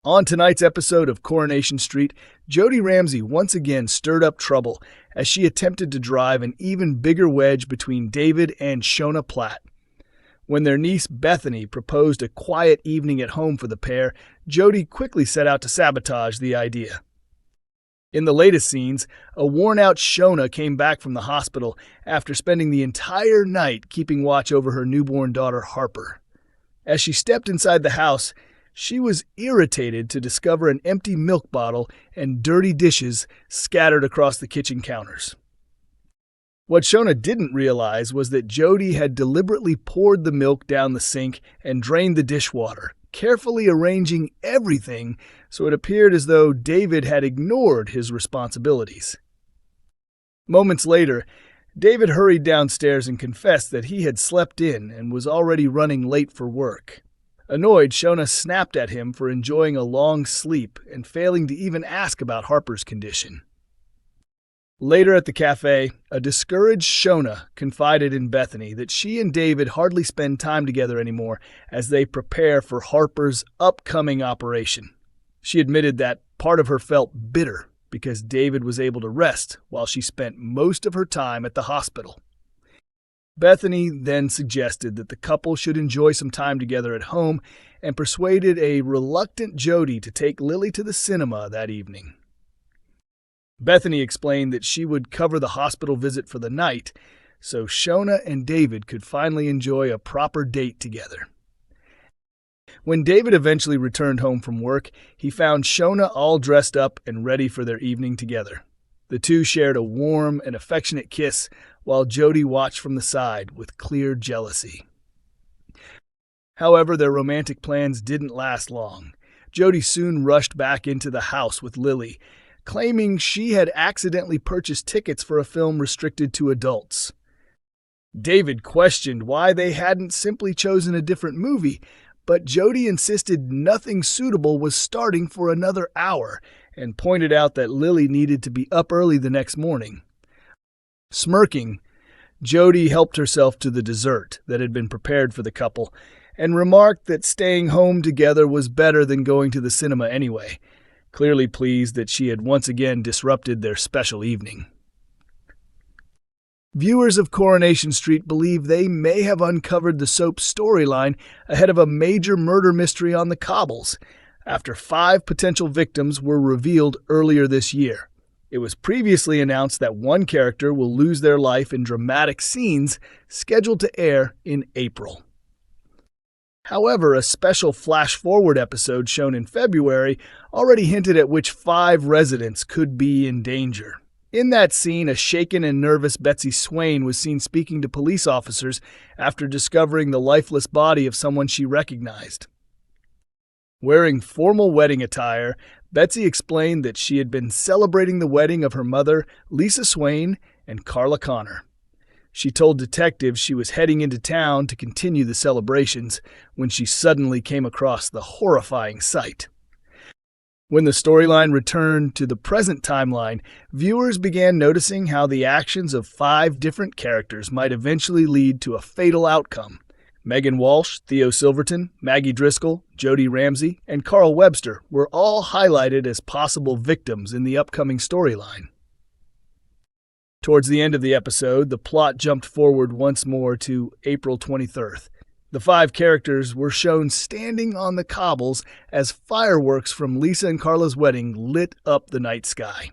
On tonight's episode of Coronation Street, Jodie Ramsey once again stirred up trouble as she attempted to drive an even bigger wedge between David and Shona Platt. When their niece Bethany proposed a quiet evening at home for the pair, Jodie quickly set out to sabotage the idea. In the latest scenes, a worn-out Shona came back from the hospital after spending the entire night keeping watch over her newborn daughter Harper. As she stepped inside the house, she was irritated to discover an empty milk bottle and dirty dishes scattered across the kitchen counters. What Shona didn't realize was that Jodie had deliberately poured the milk down the sink and drained the dishwater, carefully arranging everything so it appeared as though David had ignored his responsibilities. Moments later, David hurried downstairs and confessed that he had slept in and was already running late for work. Annoyed, Shona snapped at him for enjoying a long sleep and failing to even ask about Harper's condition. Later at the cafe, a discouraged Shona confided in Bethany that she and David hardly spend time together anymore as they prepare for Harper's upcoming operation. She admitted that part of her felt bitter because David was able to rest while she spent most of her time at the hospital. Bethany then suggested that the couple should enjoy some time together at home and persuaded a reluctant Jodie to take Lily to the cinema that evening. Bethany explained that she would cover the hospital visit for the night, so Shona and David could finally enjoy a proper date together. When David eventually returned home from work, he found Shona all dressed up and ready for their evening together. The two shared a warm and affectionate kiss while Jodie watched from the side with clear jealousy. However, their romantic plans didn't last long. Jodie soon rushed back into the house with Lily, claiming she had accidentally purchased tickets for a film restricted to adults. David questioned why they hadn't simply chosen a different movie, but Jodie insisted nothing suitable was starting for another hour and pointed out that Lily needed to be up early the next morning. Smirking, Jodie helped herself to the dessert that had been prepared for the couple and remarked that staying home together was better than going to the cinema anyway, clearly pleased that she had once again disrupted their special evening. Viewers of Coronation Street believe they may have uncovered the soap's storyline ahead of a major murder mystery on the cobbles, after 5 potential victims were revealed earlier this year. It was previously announced that one character will lose their life in dramatic scenes scheduled to air in April. However, a special flash-forward episode shown in February already hinted at which 5 residents could be in danger. In that scene, a shaken and nervous Betsy Swain was seen speaking to police officers after discovering the lifeless body of someone she recognized. Wearing formal wedding attire, Betsy explained that she had been celebrating the wedding of her mother, Lisa Swain, and Carla Connor. She told detectives she was heading into town to continue the celebrations when she suddenly came across the horrifying sight. When the storyline returned to the present timeline, viewers began noticing how the actions of 5 different characters might eventually lead to a fatal outcome. Megan Walsh, Theo Silverton, Maggie Driscoll, Jodie Ramsey, and Carl Webster were all highlighted as possible victims in the upcoming storyline. Towards the end of the episode, the plot jumped forward once more to April 23rd. The 5 characters were shown standing on the cobbles as fireworks from Lisa and Carla's wedding lit up the night sky.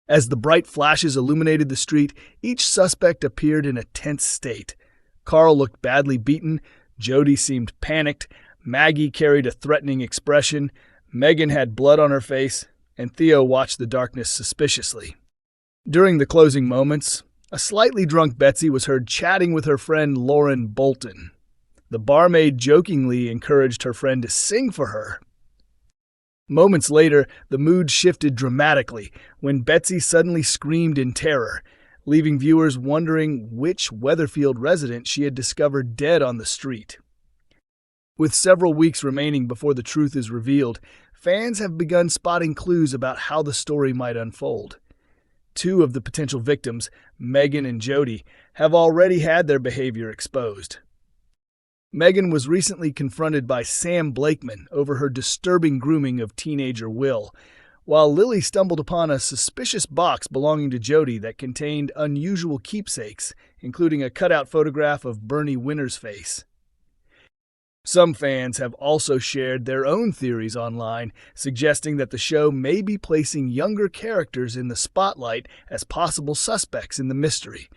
As the bright flashes illuminated the street, each suspect appeared in a tense state. Carl looked badly beaten, Jodie seemed panicked, Maggie carried a threatening expression, Megan had blood on her face, and Theo watched the darkness suspiciously. During the closing moments, a slightly drunk Betsy was heard chatting with her friend Lauren Bolton. The barmaid jokingly encouraged her friend to sing for her. Moments later, the mood shifted dramatically when Betsy suddenly screamed in terror, leaving viewers wondering which Weatherfield resident she had discovered dead on the street. With several weeks remaining before the truth is revealed, fans have begun spotting clues about how the story might unfold. 2 of the potential victims, Megan and Jodie, have already had their behavior exposed. Megan was recently confronted by Sam Blakeman over her disturbing grooming of teenager Will, while Lily stumbled upon a suspicious box belonging to Jodie that contained unusual keepsakes, including a cutout photograph of Bernie Winter's face. Some fans have also shared their own theories online, suggesting that the show may be placing younger characters in the spotlight as possible suspects in the mystery.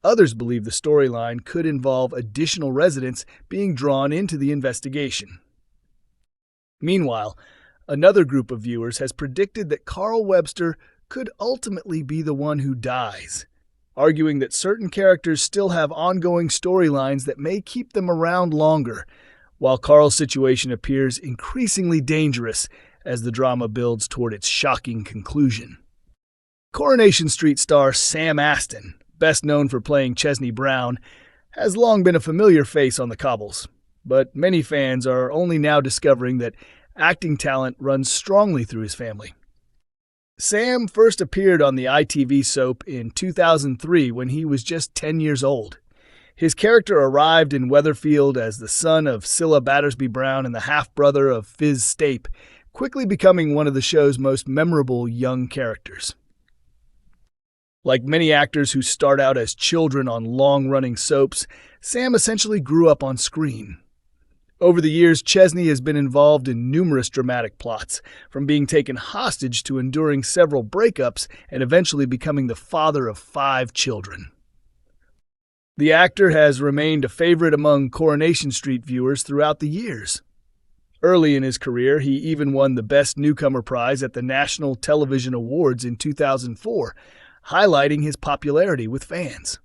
Others believe the storyline could involve additional residents being drawn into the investigation. Meanwhile, another group of viewers has predicted that Carl Webster could ultimately be the one who dies, arguing that certain characters still have ongoing storylines that may keep them around longer, while Carl's situation appears increasingly dangerous as the drama builds toward its shocking conclusion. Coronation Street star Sam Aston, best known for playing Chesney Brown, has long been a familiar face on the cobbles, but many fans are only now discovering that acting talent runs strongly through his family. Sam first appeared on the ITV soap in 2003 when he was just 10 years old. His character arrived in Weatherfield as the son of Cilla Battersby Brown and the half-brother of Fizz Stape, quickly becoming one of the show's most memorable young characters. Like many actors who start out as children on long-running soaps, Sam essentially grew up on screen. Over the years, Chesney has been involved in numerous dramatic plots, from being taken hostage to enduring several breakups and eventually becoming the father of 5 children. The actor has remained a favorite among Coronation Street viewers throughout the years. Early in his career, he even won the Best Newcomer prize at the National Television Awards in 2004, highlighting his popularity with fans.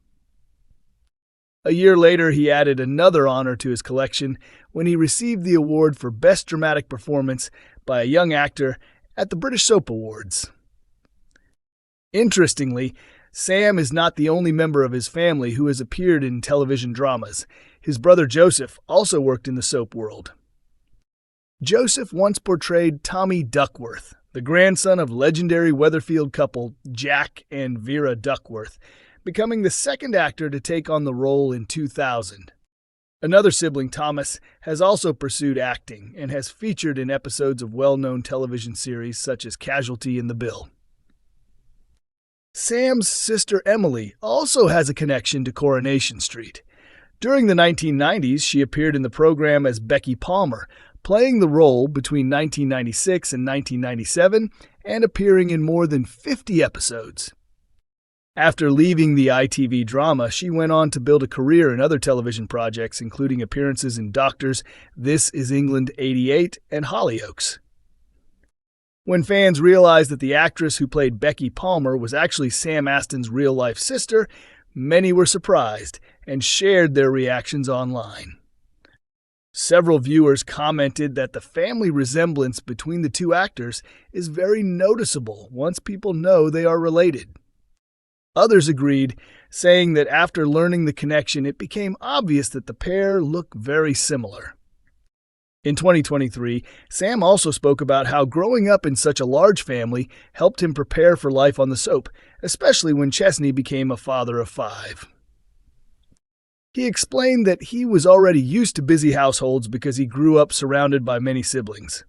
A year later, he added another honor to his collection when he received the award for Best Dramatic Performance by a Young Actor at the British Soap Awards. Interestingly, Sam is not the only member of his family who has appeared in television dramas. His brother Joseph also worked in the soap world. Joseph once portrayed Tommy Duckworth, the grandson of legendary Weatherfield couple Jack and Vera Duckworth, becoming the second actor to take on the role in 2000. Another sibling, Thomas, has also pursued acting and has featured in episodes of well-known television series such as Casualty and The Bill. Sam's sister Emily also has a connection to Coronation Street. During the 1990s, she appeared in the program as Becky Palmer, playing the role between 1996 and 1997 and appearing in more than 50 episodes. After leaving the ITV drama, she went on to build a career in other television projects, including appearances in Doctors, This Is England 88, and Hollyoaks. When fans realized that the actress who played Becky Palmer was actually Sam Aston's real-life sister, many were surprised and shared their reactions online. Several viewers commented that the family resemblance between the two actors is very noticeable once people know they are related. Others agreed, saying that after learning the connection, it became obvious that the pair look very similar. In 2023, Sam also spoke about how growing up in such a large family helped him prepare for life on the soap, especially when Chesney became a father of 5. He explained that he was already used to busy households because he grew up surrounded by many siblings.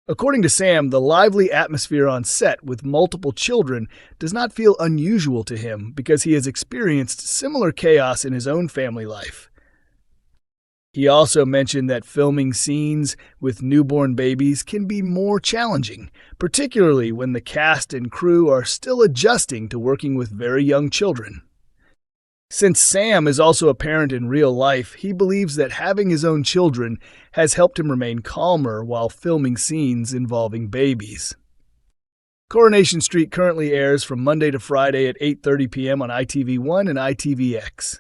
According to Sam, the lively atmosphere on set with multiple children does not feel unusual to him because he has experienced similar chaos in his own family life. He also mentioned that filming scenes with newborn babies can be more challenging, particularly when the cast and crew are still adjusting to working with very young children. Since Sam is also a parent in real life, he believes that having his own children has helped him remain calmer while filming scenes involving babies. Coronation Street currently airs from Monday to Friday at 8:30 p.m. on ITV1 and ITVX.